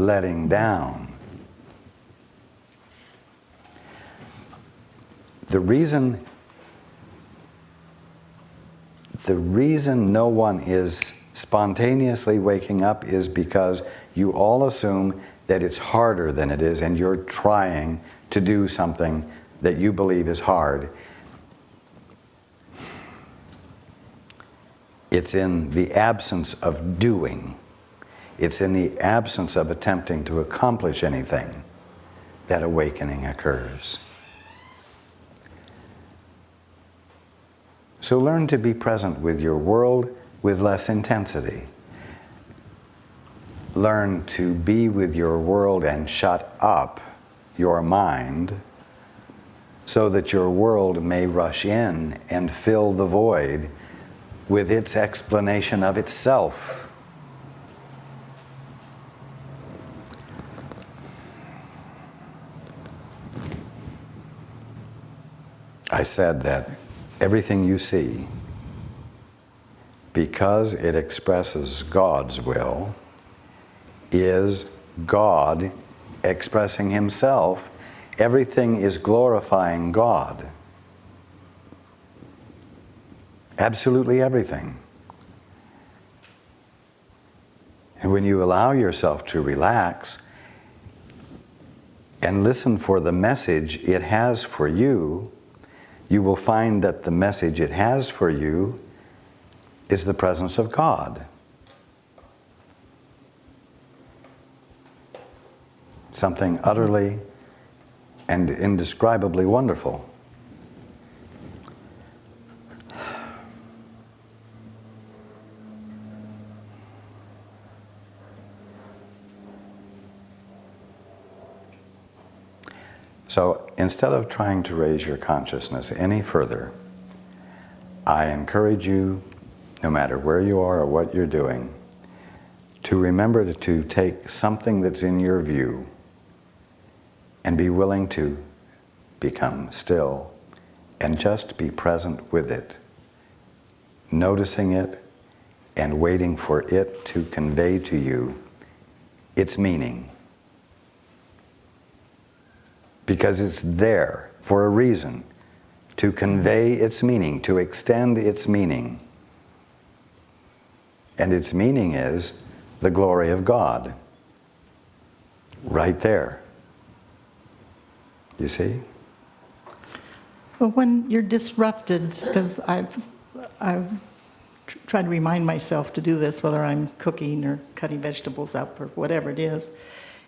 letting down. The reason no one is spontaneously waking up is because you all assume that it's harder than it is, and you're trying to do something that you believe is hard. It's in the absence of doing. It's in the absence of attempting to accomplish anything that awakening occurs. So learn to be present with your world with less intensity. Learn to be with your world and shut up your mind so that your world may rush in and fill the void with its explanation of itself. I said that everything you see, because it expresses God's will, is God expressing Himself. Everything is glorifying God. Absolutely everything. And when you allow yourself to relax and listen for the message it has for you, you will find that the message it has for you is the presence of God. Something utterly and indescribably wonderful. So instead of trying to raise your consciousness any further, I encourage you, no matter where you are or what you're doing, to remember to take something that's in your view and be willing to become still and just be present with it, noticing it and waiting for it to convey to you its meaning. Because it's there for a reason, to convey its meaning, to extend its meaning. And its meaning is the glory of God. Right there. You see? Well, when you're disrupted, because I've tried to remind myself to do this, whether I'm cooking or cutting vegetables up or whatever it is,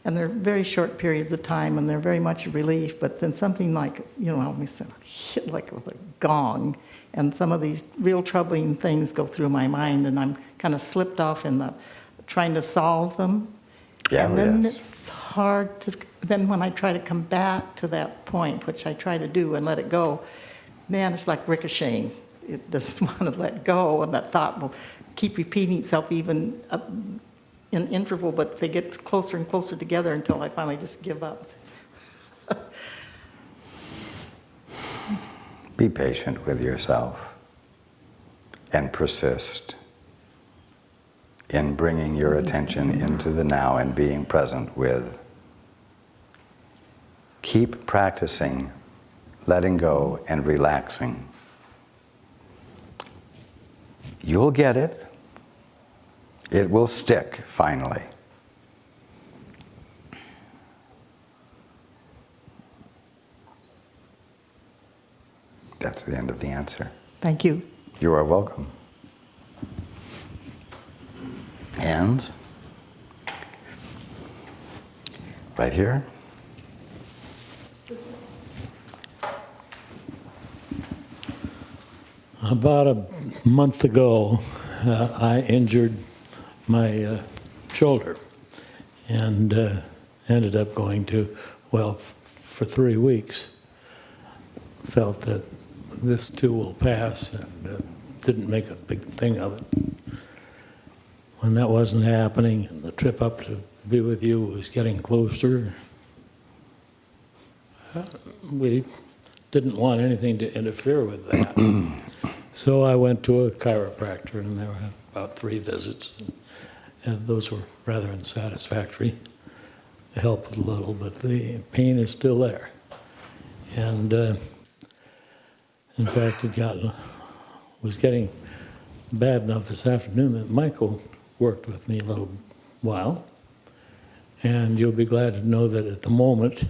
and they're very short periods of time, and they're very much a relief, but then something like, hit like with a gong, and some of these real troubling things go through my mind, and I'm kind of slipped off in the trying to solve them. Yeah, and then yes. It's hard to, then when I try to come back to that point, which I try to do and let it go, man, it's like ricocheting. It doesn't want to let go, and that thought will keep repeating itself even in interval, but they get closer and closer together until I finally just give up. Be patient with yourself and persist in bringing your attention into the now and being present with. Keep practicing letting go and relaxing. You'll get it. It will stick, finally. That's the end of the answer. Thank you. You are welcome. Hands. Right here. About a month ago, I injured my shoulder and ended up going to, for 3 weeks. Felt that this too will pass, and didn't make a big thing of it. When that wasn't happening, and the trip up to be with you was getting closer, we didn't want anything to interfere with that. So I went to a chiropractor, and there were about 3 visits, and those were rather unsatisfactory. helped a little, but the pain is still there. And in fact, was getting bad enough this afternoon that Michael worked with me a little while. And you'll be glad to know that at the moment,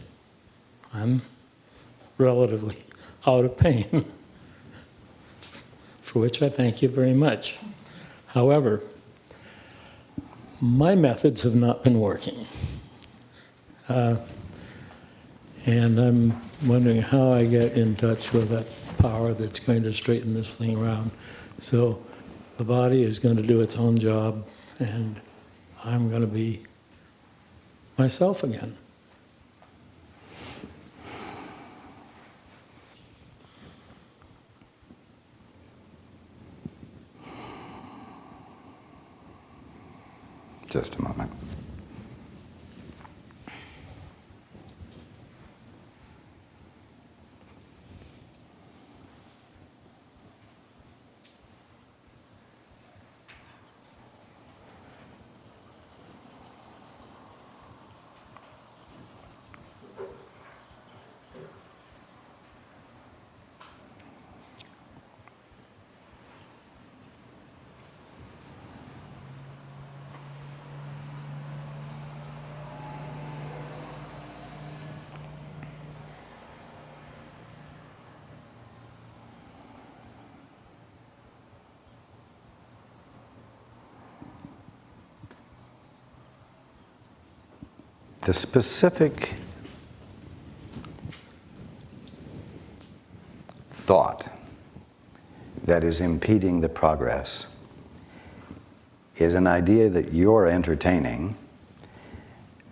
I'm relatively out of pain, for which I thank you very much. However, my methods have not been working. And I'm wondering how I get in touch with that power that's going to straighten this thing around. So the body is going to do its own job, and I'm going to be myself again. Just a moment. The specific thought that is impeding the progress is an idea that you're entertaining,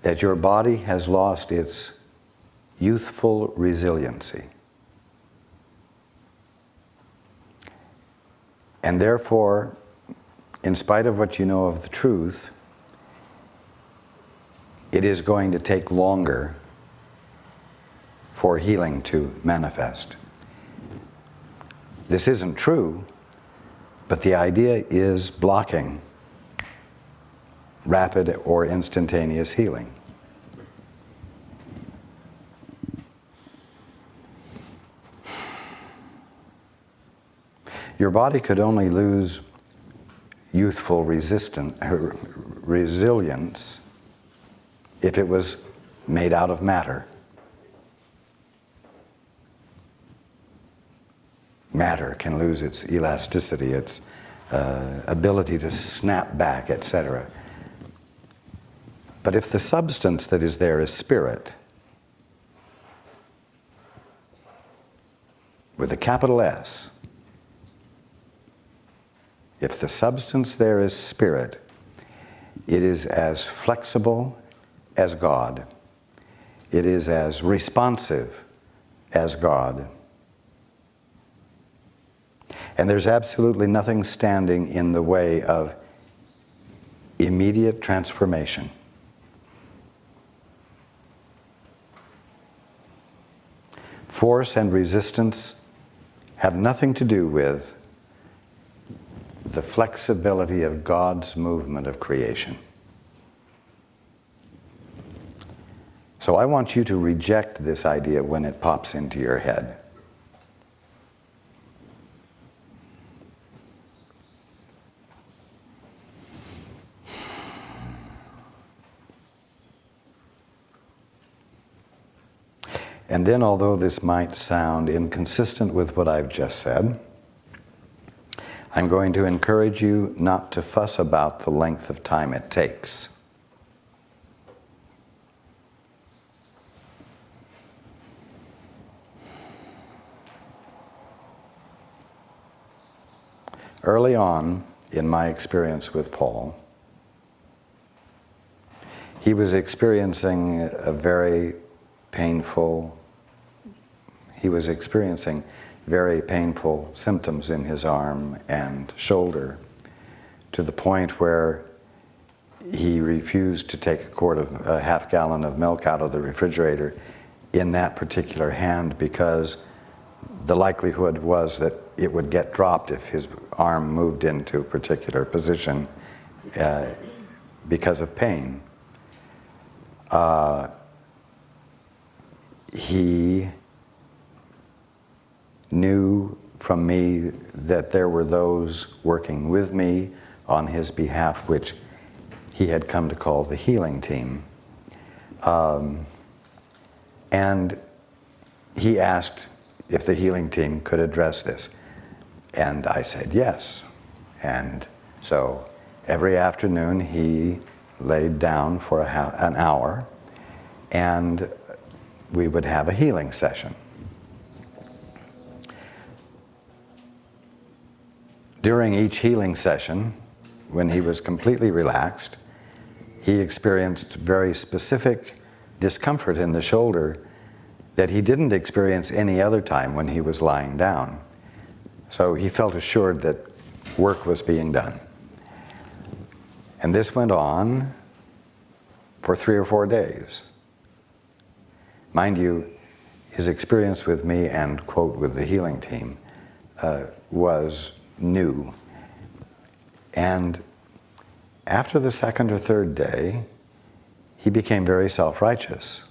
that your body has lost its youthful resiliency. And therefore, in spite of what you know of the truth, it is going to take longer for healing to manifest. This isn't true, but the idea is blocking rapid or instantaneous healing. Your body could only lose youthful resilience if it was made out of matter. Matter can lose its elasticity, its ability to snap back, etc. But if the substance that is there is spirit, with a capital S, if the substance there is spirit, it is as flexible as God. It is as responsive as God. And there's absolutely nothing standing in the way of immediate transformation. Force and resistance have nothing to do with the flexibility of God's movement of creation. So I want you to reject this idea when it pops into your head. And then, although this might sound inconsistent with what I've just said, I'm going to encourage you not to fuss about the length of time it takes. Early on in my experience with Paul, he was experiencing very painful symptoms in his arm and shoulder, to the point where he refused to take a half gallon of milk out of the refrigerator in that particular hand, because the likelihood was that it would get dropped if his arm moved into a particular position because of pain. he knew from me that there were those working with me on his behalf, which he had come to call the healing team. And he asked if the healing team could address this. And I said yes. And so every afternoon he laid down for an hour, and we would have a healing session. During each healing session, when he was completely relaxed, he experienced very specific discomfort in the shoulder that he didn't experience any other time when he was lying down. So he felt assured that work was being done. And this went on for 3 or 4 days. Mind you, his experience with me and, quote, with the healing team was new. And after the 2nd or 3rd day, he became very self-righteous.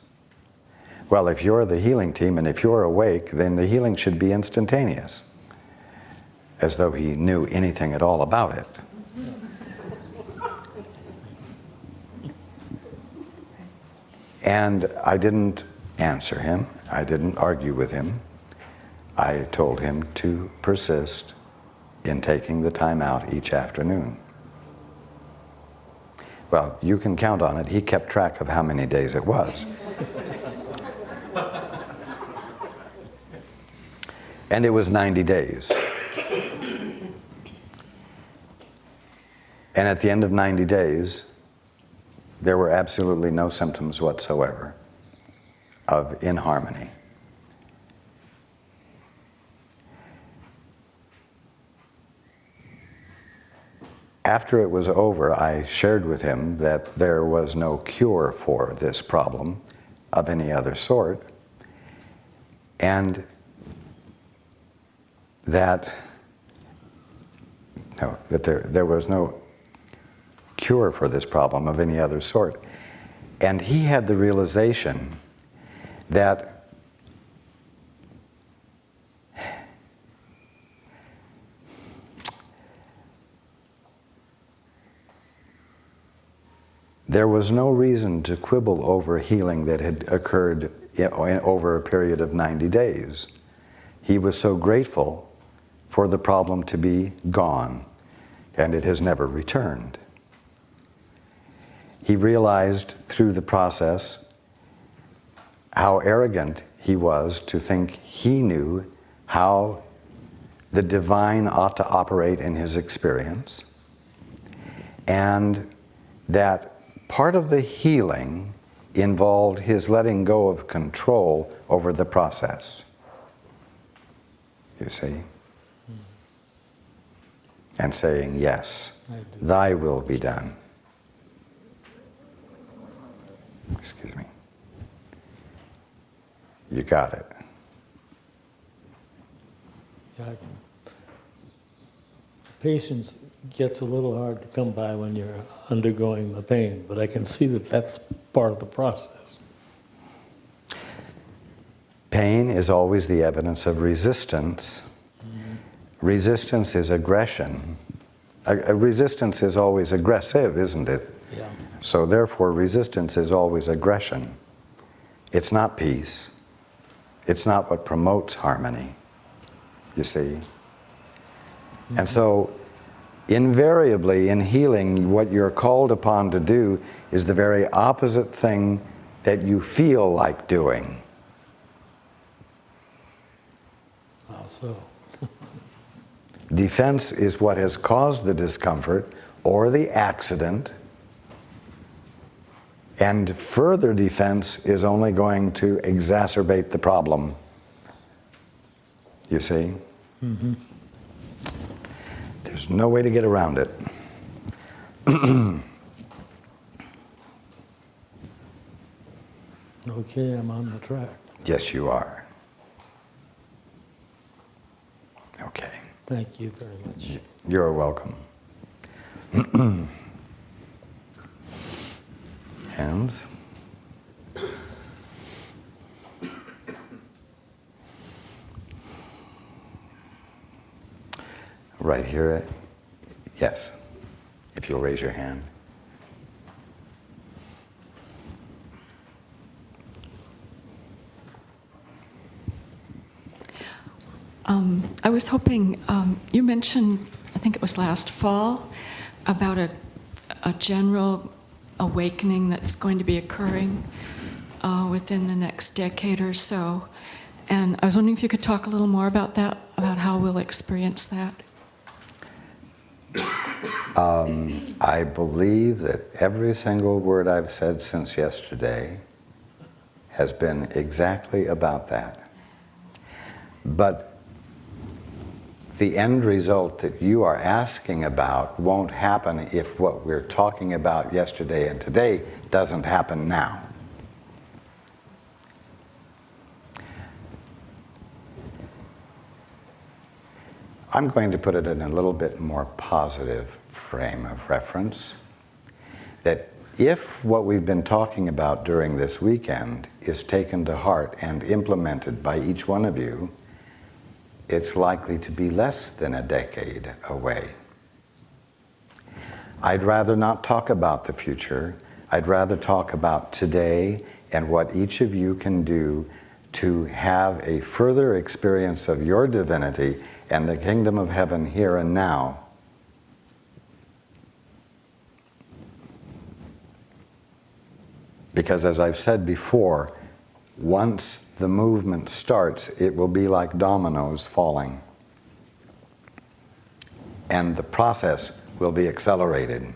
Well, if you're the healing team and if you're awake, then the healing should be instantaneous, as though he knew anything at all about it. And I didn't answer him. I didn't argue with him. I told him to persist in taking the time out each afternoon. Well, you can count on it. He kept track of how many days it was. And it was 90 days. And at the end of 90 days, there were absolutely no symptoms whatsoever of inharmony. After it was over, I shared with him that there was no cure for this problem of any other sort, and that there was no cure for this problem of any other sort. And he had the realization that there was no reason to quibble over healing that had occurred over a period of 90 days. He was so grateful for the problem to be gone, and it has never returned. He realized through the process how arrogant he was to think he knew how the divine ought to operate in his experience, and that part of the healing involved his letting go of control over the process. You see? And saying, yes, thy will be done. Excuse me. You got it. Yeah, patience gets a little hard to come by when you're undergoing the pain, but I can see that that's part of the process. Pain is always the evidence of resistance. Mm-hmm. Resistance is aggression. Resistance is always aggressive, isn't it? Yeah. So therefore, resistance is always aggression. It's not peace. It's not what promotes harmony, you see. Mm-hmm. And so, invariably in healing, what you're called upon to do is the very opposite thing that you feel like doing. How so? Defense is what has caused the discomfort or the accident, and further defense is only going to exacerbate the problem. You see? Mm-hmm. There's no way to get around it. Okay, I'm on the track. Yes, you are. Okay. Thank you very much. You're welcome. Hands. Right here? Yes. If you'll raise your hand. I was hoping, you mentioned, I think it was last fall, about a general awakening that's going to be occurring within the next decade or so. And I was wondering if you could talk a little more about that, about how we'll experience that. I believe that every single word I've said since yesterday has been exactly about that. But the end result that you are asking about won't happen if what we're talking about yesterday and today doesn't happen now. I'm going to put it in a little bit more positive frame of reference, that if what we've been talking about during this weekend is taken to heart and implemented by each one of you, it's likely to be less than a decade away. I'd rather not talk about the future. I'd rather talk about today and what each of you can do to have a further experience of your divinity and the kingdom of heaven here and now. Because as I've said before, once the movement starts, it will be like dominoes falling. And the process will be accelerated.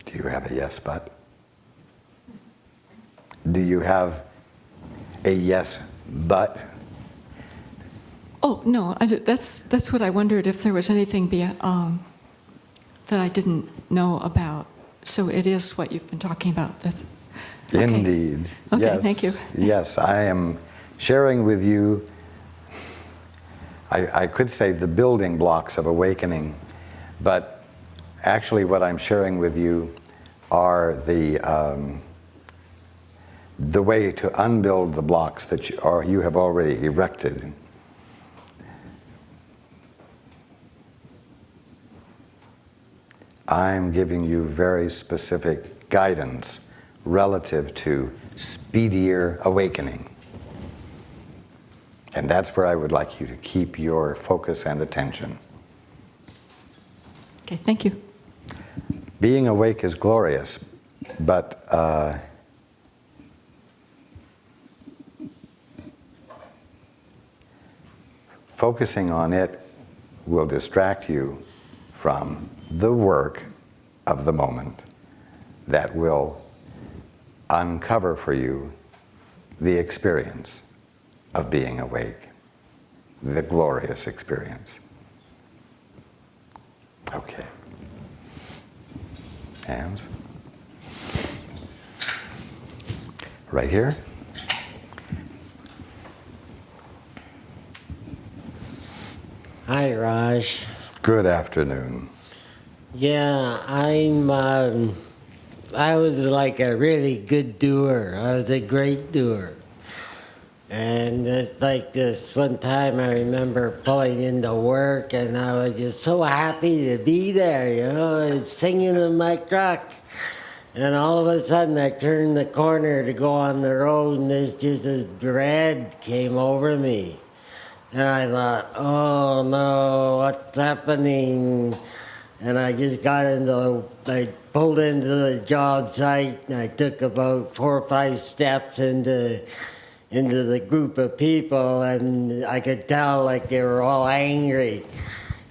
Do you have a yes, but? Do you have a yes, but? Oh, no, that's what I wondered, if there was anything that I didn't know about. So it is what you've been talking about. That's okay. Indeed. Okay, Yes. thank you. Yes, I am sharing with you, I could say the building blocks of awakening, but actually what I'm sharing with you are the way to unbuild the blocks that you have already erected. I'm giving you very specific guidance relative to speedier awakening. And that's where I would like you to keep your focus and attention. Okay, thank you. Being awake is glorious, but focusing on it will distract you from the work of the moment that will uncover for you the experience of being awake, the glorious experience. Okay. Hands. Right here. Hi, Raj. Good afternoon. Yeah, I was like a really good doer. I was a great doer. And it's like this one time I remember pulling into work and I was just so happy to be there, you know, and singing in my truck. And all of a sudden I turned the corner to go on the road and this dread came over me. And I thought, oh no, what's happening? And I just I pulled into the job site and I took about 4 or 5 steps into the group of people, and I could tell like they were all angry.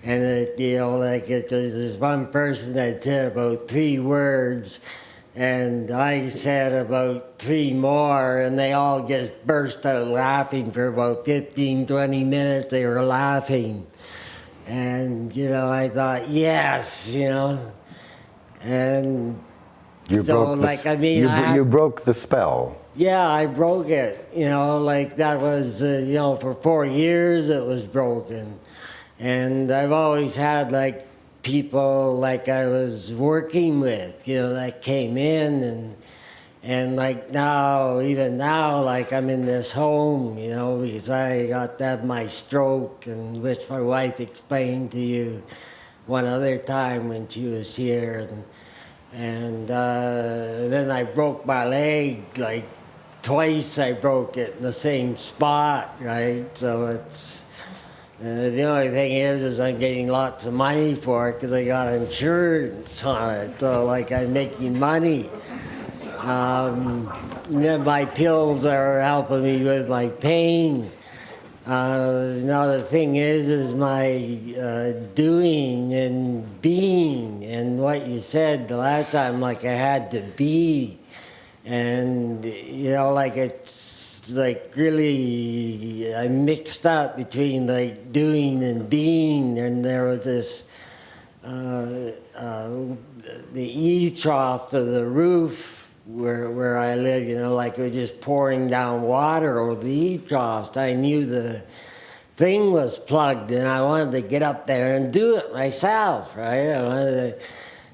And it was this one person that said about 3 words, and I said about 3 more, and they all just burst out laughing for about 15, 20 minutes. They were laughing. And, I thought, yes, and You so, broke the spell. Yeah, I broke it, that was, for 4 years it was broken. And I've always had, people I was working with, that came in And like now, even now, like I'm in this home, you know, because I got to have my stroke, and which my wife explained to you one other time when she was here. And then I broke my leg, like twice I broke it in the same spot, right? So it's, the only thing is I'm getting lots of money for it because I got insurance on it. So like I'm making money. Then my pills are helping me with my pain. Now the thing is my doing and being, and what you said the last time, like I had to be, and you know, like it's like really I mixed up between like doing and being, and there was this the eave trough of the roof where I live, you know, like it was just pouring down water over the eave troughs. I knew the thing was plugged, and I wanted to get up there and do it myself, right? I wanted to,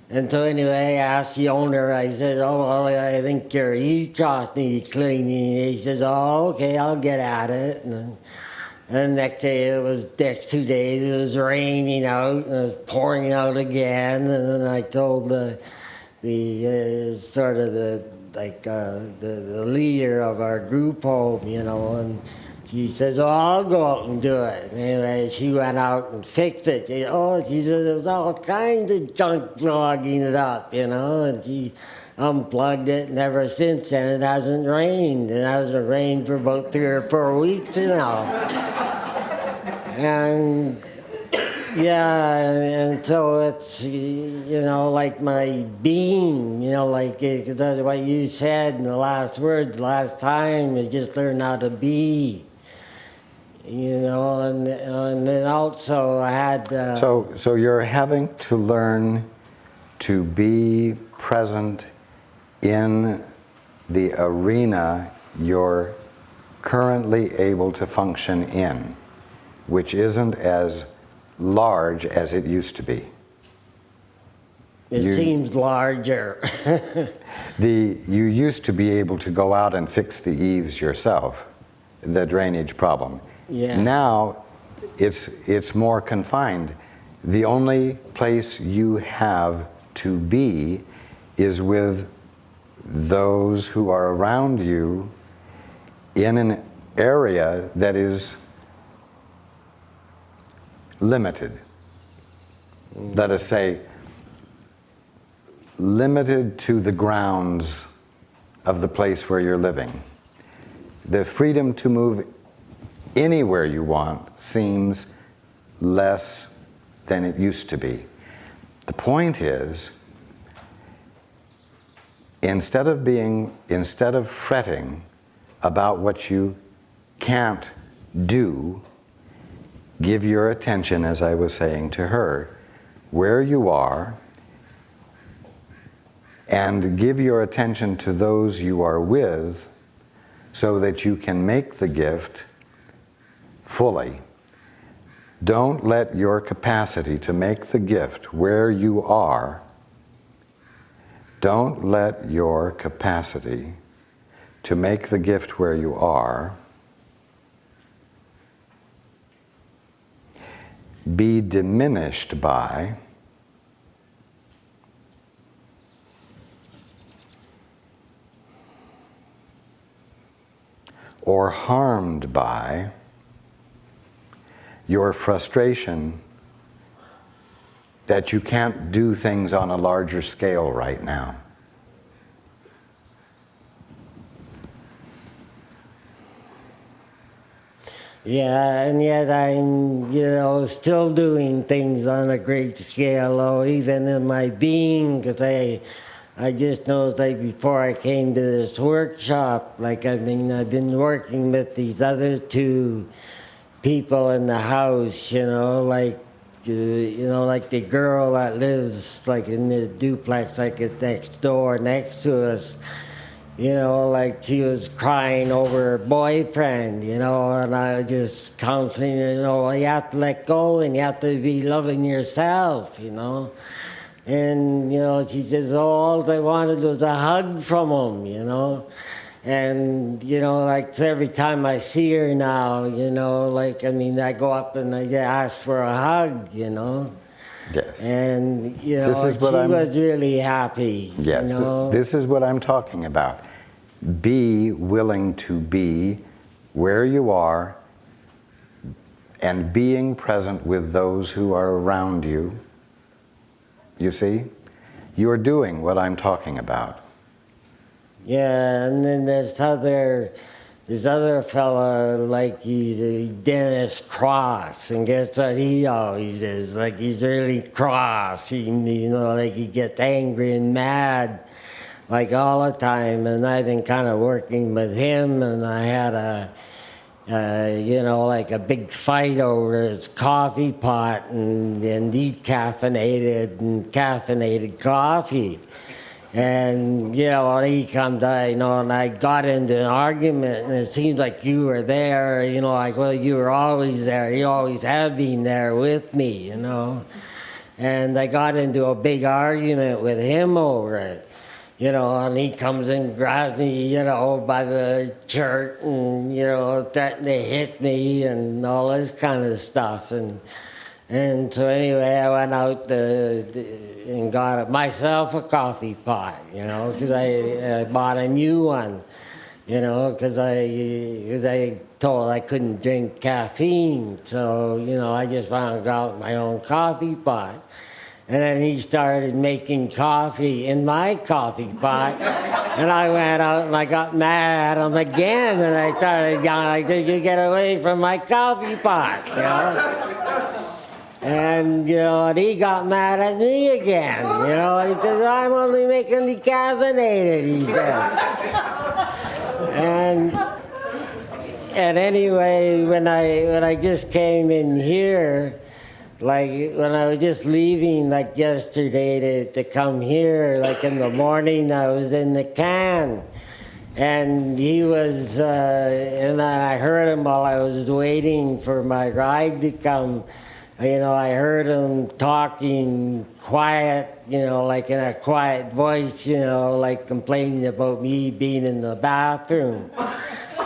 and so anyway, I asked the owner, I said, oh, well, I think your eave troughs need cleaning. And he says, oh, okay, I'll get at it. And the next day, next 2 days, it was raining out, and it was pouring out again. And then I told the leader of our group home, you know, and she says, oh, I'll go out and do it. And anyway, she went out and fixed it. She says, there was all kinds of junk clogging it up, you know, and she unplugged it, and ever since then it hasn't rained. It hasn't rained for about 3 or 4 weeks now. And yeah, and so it's, you know, like my being, you know, like that's what you said in the last words last time, is just learn how to be, you know, and then also I had... So you're having to learn to be present in the arena you're currently able to function in, which isn't as large as it used to be. It seems larger. You used to be able to go out and fix the eaves yourself, the drainage problem. Yeah. Now it's more confined. The only place you have to be is with those who are around you in an area that is limited. Let us say, limited to the grounds of the place where you're living. The freedom to move anywhere you want seems less than it used to be. The point is, instead of fretting about what you can't do, give your attention, as I was saying to her, where you are, and give your attention to those you are with so that you can make the gift fully. Don't let your capacity to make the gift where you are, don't let your capacity to make the gift where you are be diminished by or harmed by your frustration that you can't do things on a larger scale right now. Yeah, and yet I'm, you know, still doing things on a great scale, though, even in my being, because I just noticed, like, before I came to this workshop, like, I've been working with these other two people in the house, you know, like the girl that lives, like, in the duplex, like, next door, next to us. You know, like she was crying over her boyfriend, you know, and I was just counseling her, you know, you have to let go and you have to be loving yourself, you know. And, she says, oh, all I wanted was a hug from him. And, like so every time I see her now, I go up and I ask for a hug. Yes. And, This is she what was really happy. Yes, this is what I'm talking about. Be willing to be where you are and being present with those who are around you. You see? You're doing what I'm talking about. Yeah, and then this other fella, like he's a Dennis Cross, and guess what he always is? Like he's really cross. He gets angry and mad, like all the time. And I've been kind of working with him, and I had a big fight over his coffee pot and decaffeinated and caffeinated coffee. And, when he comes, and I got into an argument, and it seems like you were there, well, you were always there. You always have been there with me, And I got into a big argument with him over it, and he comes and grabs me, by the shirt and, threatened to hit me and all this kind of stuff. And so anyway, I went out and got myself a coffee pot, because I bought a new one, because I told I couldn't drink caffeine. So, I just went and got my own coffee pot. And then he started making coffee in my coffee pot. And I went out and I got mad at him again. And I started yelling, I said, you get away from my coffee pot, And, and he got mad at me again, He says, I'm only making decaffeinated, he says. And anyway, when I just came in here, like when I was just leaving, like yesterday to come here, like in the morning, I was in the can. And he was, and I heard him while I was waiting for my ride to come. I heard him talking quiet, like in a quiet voice, like complaining about me being in the bathroom.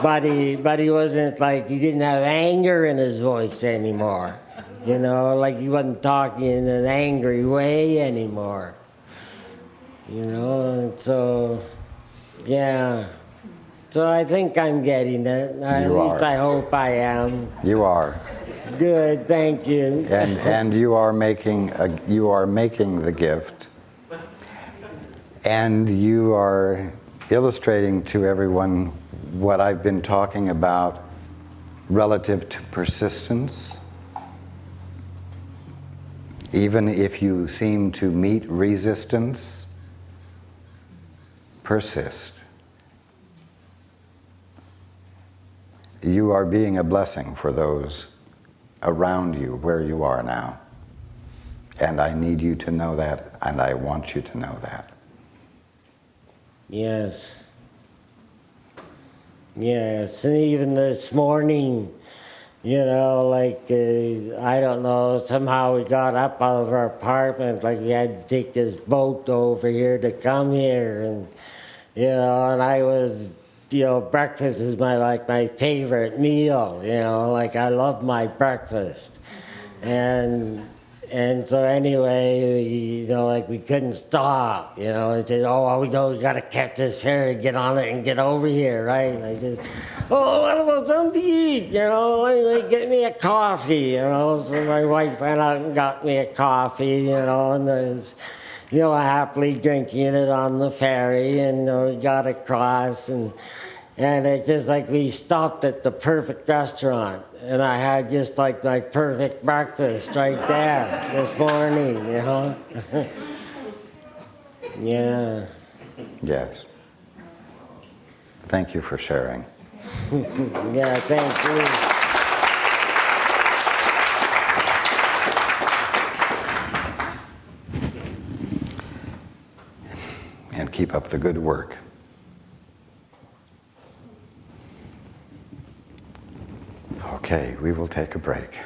But he wasn't like, he didn't have anger in his voice anymore. Like he wasn't talking in an angry way anymore. And so, yeah. So I think I'm getting it. At least I hope I am. You are. Good, thank you. And you are making the gift, and you are illustrating to everyone what I've been talking about relative to persistence. Even if you seem to meet resistance, persist. You are being a blessing for those around you where you are now. And I need you to know that, and I want you to know that. Yes. Yes, and even this morning, I don't know, somehow we got up out of our apartment, like we had to take this boat over here to come here, and, and I was, breakfast is my favorite meal, like I love my breakfast. And so anyway, we couldn't stop, They said, we gotta catch this ferry, get on it and get over here, right? And I said, what about something to eat, Anyway, get me a coffee, So my wife went out and got me a coffee, and there's, happily drinking it on the ferry, and we got across, and it's just like we stopped at the perfect restaurant, and I had just like my perfect breakfast right there this morning, Yeah. Yes. Thank you for sharing. Yeah, thank you. And keep up the good work. Okay, we will take a break.